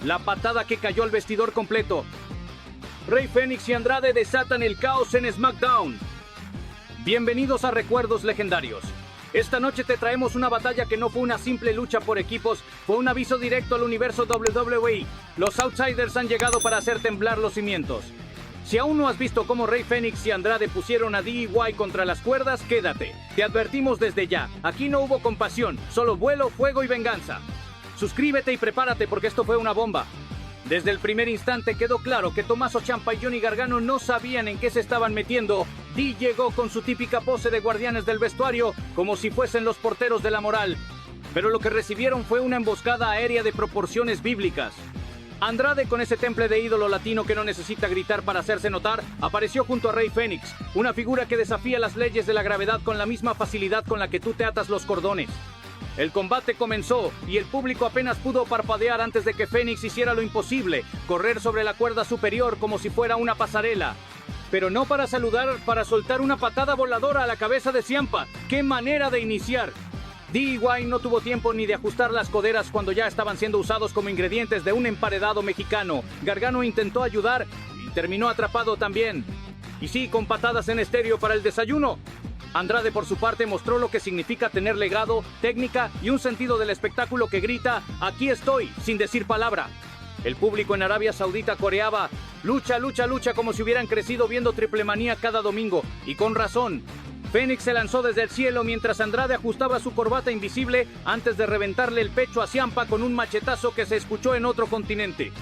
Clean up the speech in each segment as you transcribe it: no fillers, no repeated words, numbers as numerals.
La patada que cayó al vestidor completo. Rey Fénix y Andrade desatan el caos en SmackDown. Bienvenidos a Recuerdos Legendarios. Esta noche te traemos una batalla que no fue una simple lucha por equipos, fue un aviso directo al universo WWE. Los Outsiders han llegado para hacer temblar los cimientos. Si aún no has visto cómo Rey Fénix y Andrade pusieron a DIY contra las cuerdas, quédate. Te advertimos desde ya, aquí no hubo compasión, solo vuelo, fuego y venganza. Suscríbete y prepárate porque esto fue una bomba. Desde el primer instante quedó claro que Tommaso Ciampa y Johnny Gargano no sabían en qué se estaban metiendo. Dee llegó con su típica pose de guardianes del vestuario, como si fuesen los porteros de la moral. Pero lo que recibieron fue una emboscada aérea de proporciones bíblicas. Andrade, con ese temple de ídolo latino que no necesita gritar para hacerse notar, apareció junto a Rey Fénix, una figura que desafía las leyes de la gravedad con la misma facilidad con la que tú te atas los cordones. El combate comenzó y el público apenas pudo parpadear antes de que Fénix hiciera lo imposible, correr sobre la cuerda superior como si fuera una pasarela. Pero no para saludar, para soltar una patada voladora a la cabeza de Ciampa. ¡Qué manera de iniciar! DIY no tuvo tiempo ni de ajustar las coderas cuando ya estaban siendo usados como ingredientes de un emparedado mexicano. Gargano intentó ayudar y terminó atrapado también. Y sí, con patadas en estéreo para el desayuno. Andrade, por su parte, mostró lo que significa tener legado, técnica y un sentido del espectáculo que grita «Aquí estoy», sin decir palabra. El público en Arabia Saudita coreaba «Lucha, lucha, lucha», como si hubieran crecido viendo Triple Manía cada domingo, y con razón. Fénix se lanzó desde el cielo mientras Andrade ajustaba su corbata invisible antes de reventarle el pecho a Ciampa con un machetazo que se escuchó en otro continente.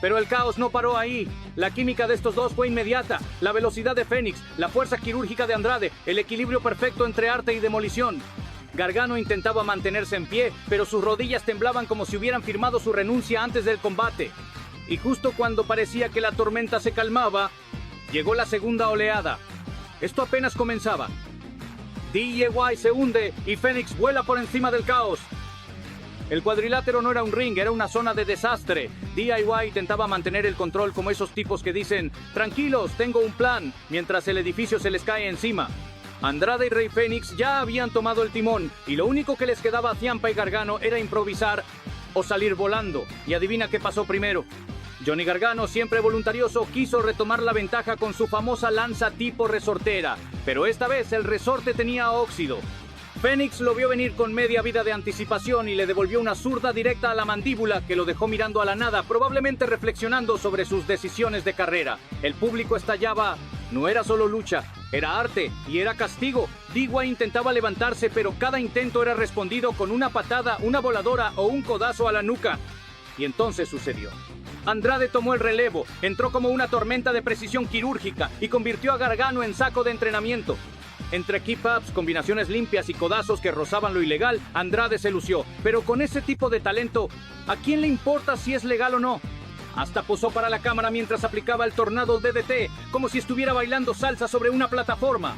Pero el caos no paró ahí. La química de estos dos fue inmediata. La velocidad de Fénix, la fuerza quirúrgica de Andrade, el equilibrio perfecto entre arte y demolición. Gargano intentaba mantenerse en pie, pero sus rodillas temblaban como si hubieran firmado su renuncia antes del combate. Y justo cuando parecía que la tormenta se calmaba, llegó la segunda oleada. Esto apenas comenzaba. DIY se hunde y Fénix vuela por encima del caos. El cuadrilátero no era un ring, era una zona de desastre. DIY intentaba mantener el control como esos tipos que dicen «Tranquilos, tengo un plan», mientras el edificio se les cae encima. Andrade y Rey Fénix ya habían tomado el timón, y lo único que les quedaba a Ciampa y Gargano era improvisar o salir volando. Y adivina qué pasó primero. Johnny Gargano, siempre voluntarioso, quiso retomar la ventaja con su famosa lanza tipo resortera, pero esta vez el resorte tenía óxido. Fénix lo vio venir con media vida de anticipación y le devolvió una zurda directa a la mandíbula que lo dejó mirando a la nada, probablemente reflexionando sobre sus decisiones de carrera. El público estallaba. No era solo lucha, era arte y era castigo. DIY intentaba levantarse, pero cada intento era respondido con una patada, una voladora o un codazo a la nuca. Y entonces sucedió. Andrade tomó el relevo, entró como una tormenta de precisión quirúrgica y convirtió a Gargano en saco de entrenamiento. Entre keep-ups, combinaciones limpias y codazos que rozaban lo ilegal, Andrade se lució. Pero con ese tipo de talento, ¿a quién le importa si es legal o no? Hasta posó para la cámara mientras aplicaba el tornado DDT, como si estuviera bailando salsa sobre una plataforma.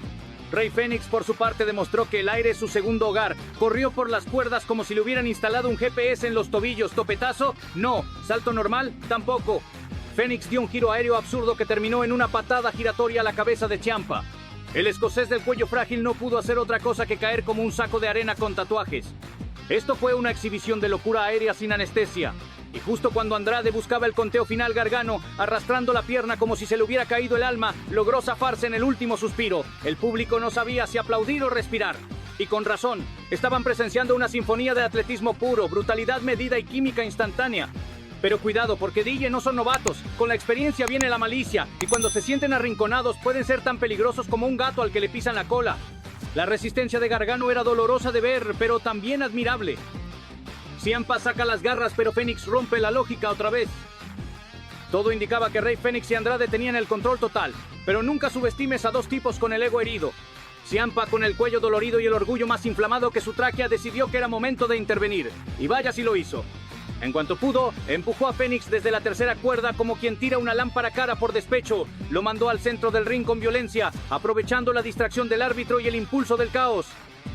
Rey Fénix, por su parte, demostró que el aire es su segundo hogar. Corrió por las cuerdas como si le hubieran instalado un GPS en los tobillos. ¿Topetazo? No. ¿Salto normal? Tampoco. Fénix dio un giro aéreo absurdo que terminó en una patada giratoria a la cabeza de Ciampa. El escocés del cuello frágil no pudo hacer otra cosa que caer como un saco de arena con tatuajes. Esto fue una exhibición de locura aérea sin anestesia. Y justo cuando Andrade buscaba el conteo final, Gargano, arrastrando la pierna como si se le hubiera caído el alma, logró zafarse en el último suspiro. El público no sabía si aplaudir o respirar. Y con razón, estaban presenciando una sinfonía de atletismo puro, brutalidad medida y química instantánea. Pero cuidado, porque DJ no son novatos. Con la experiencia viene la malicia, y cuando se sienten arrinconados pueden ser tan peligrosos como un gato al que le pisan la cola. La resistencia de Gargano era dolorosa de ver, pero también admirable. Ciampa saca las garras, pero Fénix rompe la lógica otra vez. Todo indicaba que Rey Fénix y Andrade tenían el control total, pero nunca subestimes a dos tipos con el ego herido. Ciampa, con el cuello dolorido y el orgullo más inflamado que su tráquea, decidió que era momento de intervenir, y vaya si lo hizo. En cuanto pudo, empujó a Fénix desde la tercera cuerda como quien tira una lámpara cara por despecho. Lo mandó al centro del ring con violencia, aprovechando la distracción del árbitro y el impulso del caos.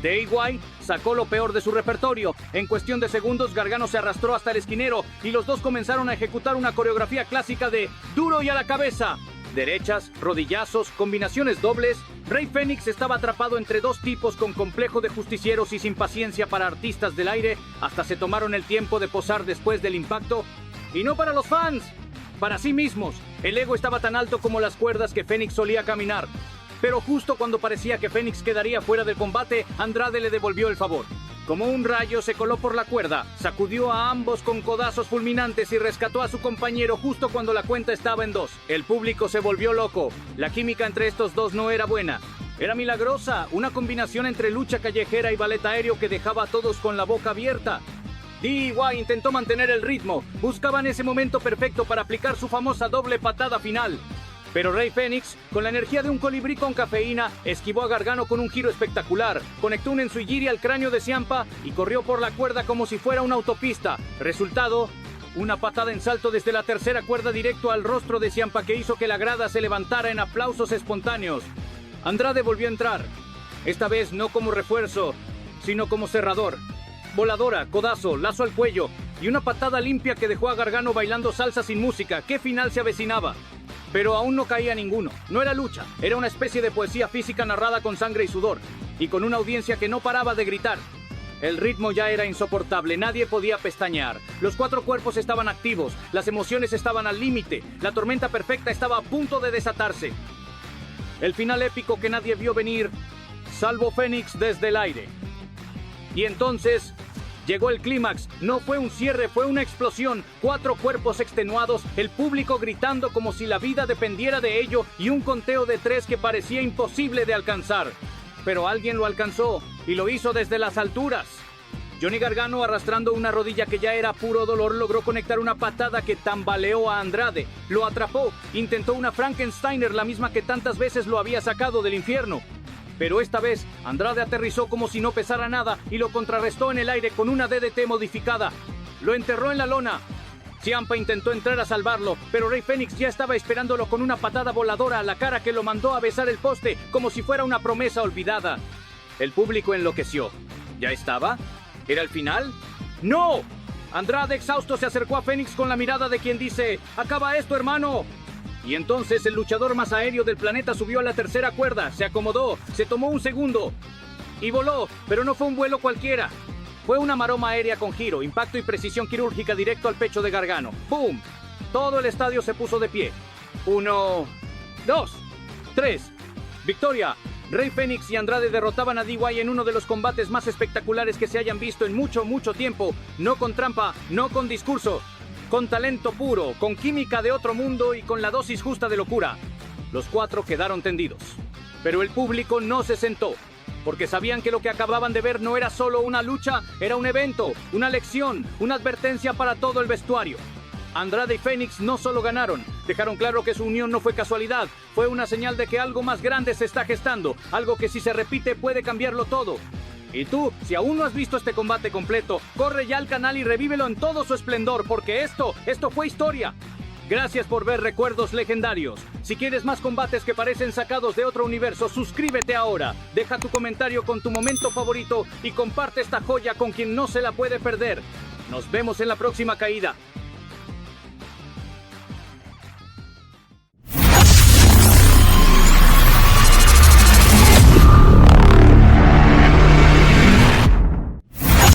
DIY sacó lo peor de su repertorio. En cuestión de segundos, Gargano se arrastró hasta el esquinero y los dos comenzaron a ejecutar una coreografía clásica de duro y a la cabeza. Derechas, rodillazos, combinaciones dobles. Rey Fénix estaba atrapado entre dos tipos con complejo de justicieros y sin paciencia para artistas del aire. Hasta se tomaron el tiempo de posar después del impacto. Y no para los fans, para sí mismos. El ego estaba tan alto como las cuerdas que Fénix solía caminar. Pero justo cuando parecía que Fénix quedaría fuera del combate, Andrade le devolvió el favor. Como un rayo se coló por la cuerda, sacudió a ambos con codazos fulminantes y rescató a su compañero justo cuando la cuenta estaba en 2. El público se volvió loco. La química entre estos dos no era buena. Era milagrosa, una combinación entre lucha callejera y ballet aéreo que dejaba a todos con la boca abierta. DIY intentó mantener el ritmo, buscaban ese momento perfecto para aplicar su famosa doble patada final. Pero Rey Fénix, con la energía de un colibrí con cafeína, esquivó a Gargano con un giro espectacular, conectó un enziguri al cráneo de Ciampa y corrió por la cuerda como si fuera una autopista. Resultado, una patada en salto desde la tercera cuerda directo al rostro de Ciampa que hizo que la grada se levantara en aplausos espontáneos. Andrade volvió a entrar, esta vez no como refuerzo, sino como cerrador. Voladora, codazo, lazo al cuello y una patada limpia que dejó a Gargano bailando salsa sin música. ¿Qué final se avecinaba? Pero aún no caía ninguno. No era lucha, era una especie de poesía física narrada con sangre y sudor, y con una audiencia que no paraba de gritar. El ritmo ya era insoportable, nadie podía pestañear. Los cuatro cuerpos estaban activos, las emociones estaban al límite, la tormenta perfecta estaba a punto de desatarse. El final épico que nadie vio venir, salvo Fénix desde el aire. Y entonces llegó el clímax. No fue un cierre, fue una explosión. 4 cuerpos extenuados, el público gritando como si la vida dependiera de ello y un conteo de 3 que parecía imposible de alcanzar. Pero alguien lo alcanzó y lo hizo desde las alturas. Johnny Gargano, arrastrando una rodilla que ya era puro dolor, logró conectar una patada que tambaleó a Andrade. Lo atrapó, intentó una Frankensteiner, la misma que tantas veces lo había sacado del infierno. Pero esta vez, Andrade aterrizó como si no pesara nada y lo contrarrestó en el aire con una DDT modificada. Lo enterró en la lona. Ciampa intentó entrar a salvarlo, pero Rey Fénix ya estaba esperándolo con una patada voladora a la cara que lo mandó a besar el poste como si fuera una promesa olvidada. El público enloqueció. ¿Ya estaba? ¿Era el final? ¡No! Andrade, exhausto, se acercó a Fénix con la mirada de quien dice: ¡acaba esto, hermano! Y entonces el luchador más aéreo del planeta subió a la tercera cuerda, se acomodó, se tomó un segundo y voló, pero no fue un vuelo cualquiera. Fue una maroma aérea con giro, impacto y precisión quirúrgica directo al pecho de Gargano. ¡Bum! Todo el estadio se puso de pie. 1, 2, 3. ¡Victoria! Rey Fénix y Andrade derrotaban a DIY en uno de los combates más espectaculares que se hayan visto en mucho tiempo. No con trampa, no con discurso. Con talento puro, con química de otro mundo y con la dosis justa de locura. Los 4 quedaron tendidos. Pero el público no se sentó, porque sabían que lo que acababan de ver no era solo una lucha, era un evento, una lección, una advertencia para todo el vestuario. Andrade y Fénix no solo ganaron, dejaron claro que su unión no fue casualidad, fue una señal de que algo más grande se está gestando, algo que si se repite puede cambiarlo todo. Y tú, si aún no has visto este combate completo, corre ya al canal y revívelo en todo su esplendor, porque esto fue historia. Gracias por ver Recuerdos Legendarios. Si quieres más combates que parecen sacados de otro universo, suscríbete ahora. Deja tu comentario con tu momento favorito y comparte esta joya con quien no se la puede perder. Nos vemos en la próxima caída.